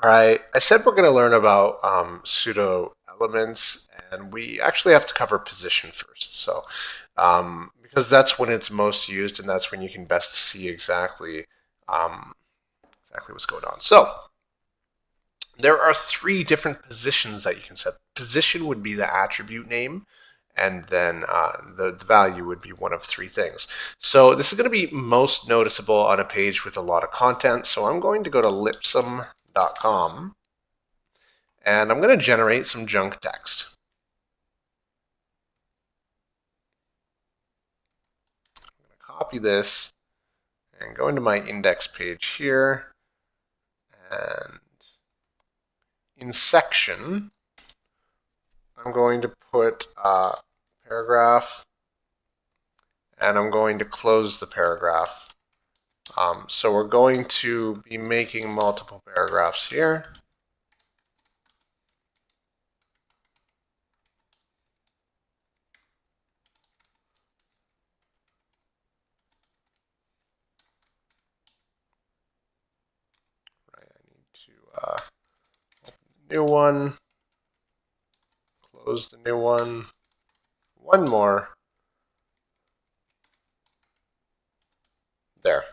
All right, I said we're going to learn about pseudo elements, and we actually have to cover position first. So, because that's when it's most used, and that's when you can best see exactly what's going on. So, there are three different positions that you can set. Position would be the attribute name, and then the value would be one of three things. So this is going to be most noticeable on a page with a lot of content. So I'm going to go to lipsum.com, and I'm going to generate some junk text. I'm going to copy this and go into my index page here, and in section, I'm going to put paragraph, and I'm going to close the paragraph. So we're going to be making multiple paragraphs here. Right, I need to open the new one, close the new one more. There.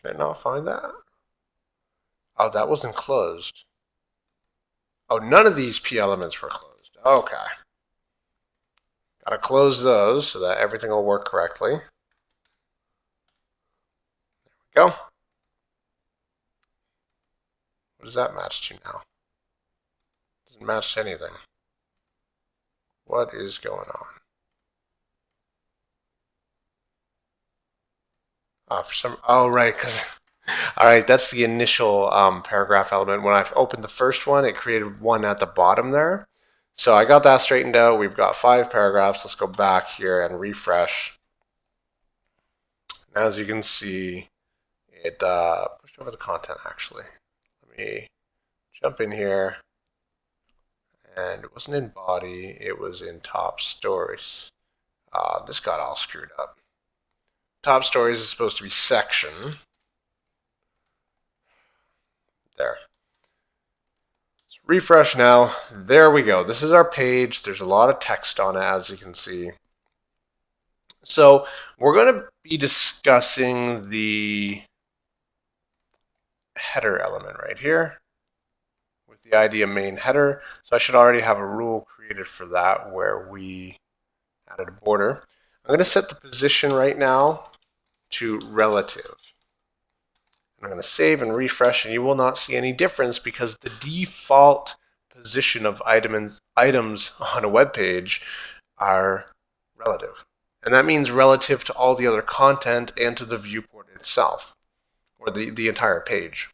Can I not find that? Oh, that wasn't closed. Oh, none of these P elements were closed. Okay. Gotta close those so that everything will work correctly. There we go. What does that match to now? Doesn't match to anything. What is going on? Oh, right, because all right, that's the initial paragraph element. When I opened the first one, it created one at the bottom there. So I got that straightened out. We've got 5 paragraphs. Let's go back here and refresh. As you can see, it pushed over the content actually. Let me jump in here. And it wasn't in body, it was in top stories. This got all screwed up. Top stories is supposed to be section. There. Let's refresh now. There we go. This is our page. There's a lot of text on it, as you can see. So we're going to be discussing the header element right here with the idea main header. So I should already have a rule created for that where we added a border. I'm going to set the position right now to relative. I'm going to save and refresh, and you will not see any difference because the default position of items on a web page are relative. And that means relative to all the other content and to the viewport itself, or the entire page.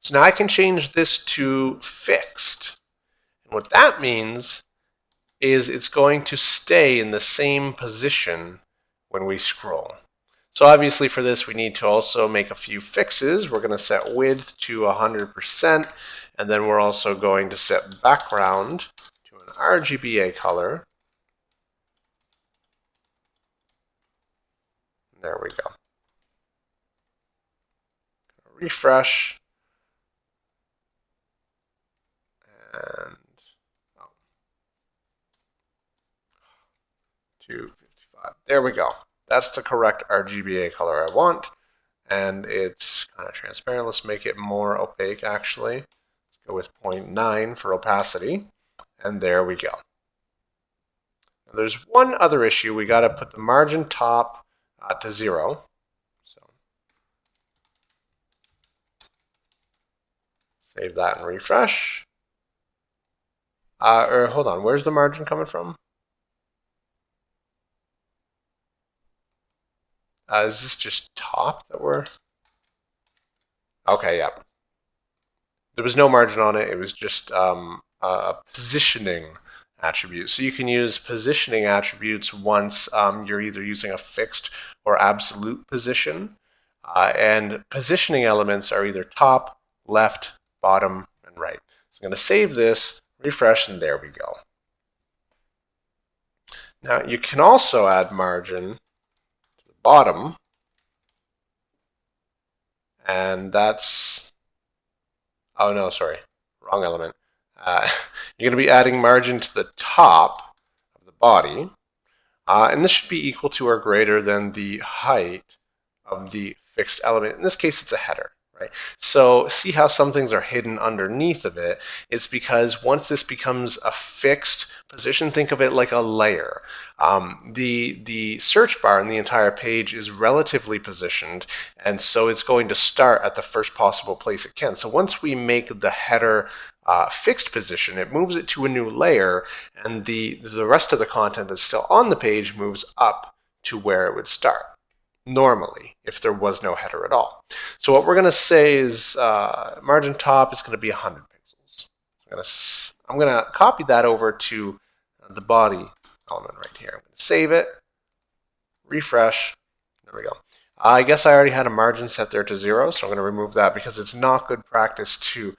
So now I can change this to fixed. And what that means is it's going to stay in the same position when we scroll. So obviously for this we need to also make a few fixes. We're going to set width to 100%, and then we're also going to set background to an RGBA color. There we go. Refresh. And 255. There we go. That's the correct RGBA color I want. And it's kind of transparent. Let's make it more opaque actually. Let's go with 0.9 for opacity. And there we go. Now, there's one other issue. We got to put the margin top to 0. So save that and refresh. Or hold on, where's the margin coming from? Is this just top that we're... Okay, yeah. There was no margin on it. It was just a positioning attribute. So you can use positioning attributes once you're either using a fixed or absolute position. And positioning elements are either top, left, bottom, and right. So I'm going to save this, refresh, and there we go. Now you can also add margin to the bottom, and that's, oh no, sorry, wrong element. You're going to be adding margin to the top of the body, and this should be equal to or greater than the height of the fixed element. In this case, it's a header, right? So see how some things are hidden underneath of it? It's because once this becomes a fixed position, think of it like a layer. The search bar in the entire page is relatively positioned, and so it's going to start at the first possible place it can. So once we make the header fixed position, it moves it to a new layer, and the rest of the content that's still on the page moves up to where it would start normally if there was no header at all. So what we're going to say is margin top is going to be 100 pixels. I'm going to copy that over to the body element right here. I'm going to save it, refresh. There we go. I guess I already had a margin set there to 0, so I'm going to remove that because it's not good practice to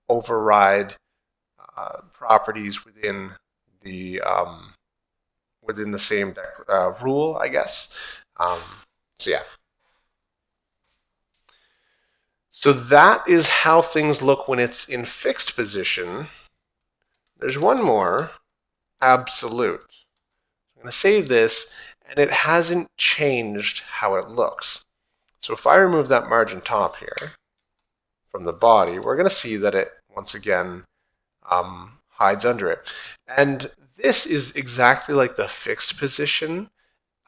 override properties within the same rule, I guess. So yeah. So that is how things look when it's in fixed position. There's one more, absolute. I'm going to save this, and it hasn't changed how it looks. So if I remove that margin top here from the body, we're going to see that it once again hides under it. And this is exactly like the fixed position,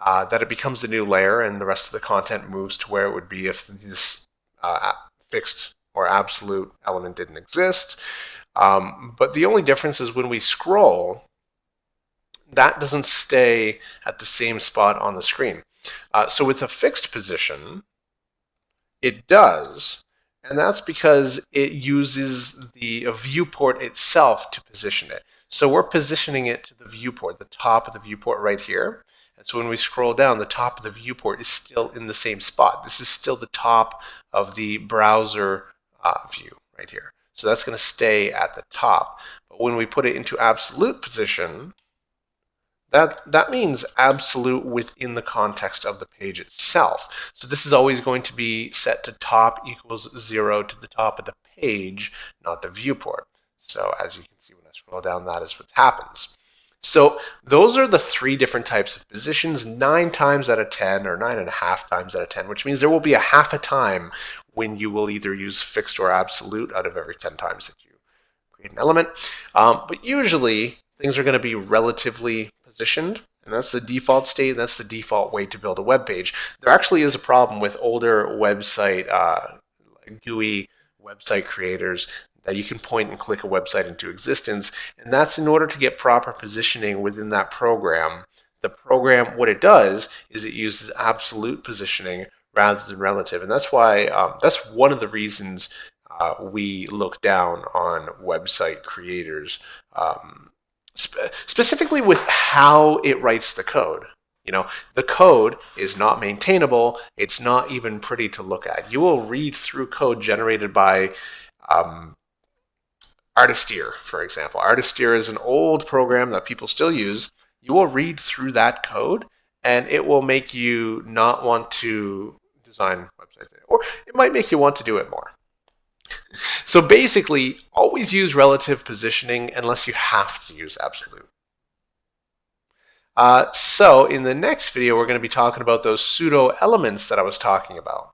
that it becomes a new layer and the rest of the content moves to where it would be if this fixed or absolute element didn't exist. But the only difference is when we scroll, that doesn't stay at the same spot on the screen. So with a fixed position, it does, and that's because it uses the viewport itself to position it. So we're positioning it to the viewport, the top of the viewport right here. And so when we scroll down, the top of the viewport is still in the same spot. This is still the top of the browser view right here. So that's going to stay at the top. But when we put it into absolute position, that means absolute within the context of the page itself. So this is always going to be set to top equals 0 to the top of the page, not the viewport. So as you can see when I scroll down, that is what happens. So those are the 3 different types of positions, 9 times out of 10 or 9.5 times out of 10, which means there will be a half a time when you will either use fixed or absolute out of every 10 times that you create an element. But usually things are going to be relatively positioned, and that's the default state, and that's the default way to build a web page. There actually is a problem with older website, GUI website creators, that you can point and click a website into existence, and that's in order to get proper positioning within that program. The program, what it does is it uses absolute positioning rather than relative, and that's why that's one of the reasons we look down on website creators, specifically with how it writes the code. You know, the code is not maintainable. It's not even pretty to look at. You will read through code generated by Artisteer, for example. Artisteer is an old program that people still use. You will read through that code, and it will make you not want to design websites, or it might make you want to do it more. So basically, always use relative positioning unless you have to use absolute. So in the next video, we're going to be talking about those pseudo elements that I was talking about.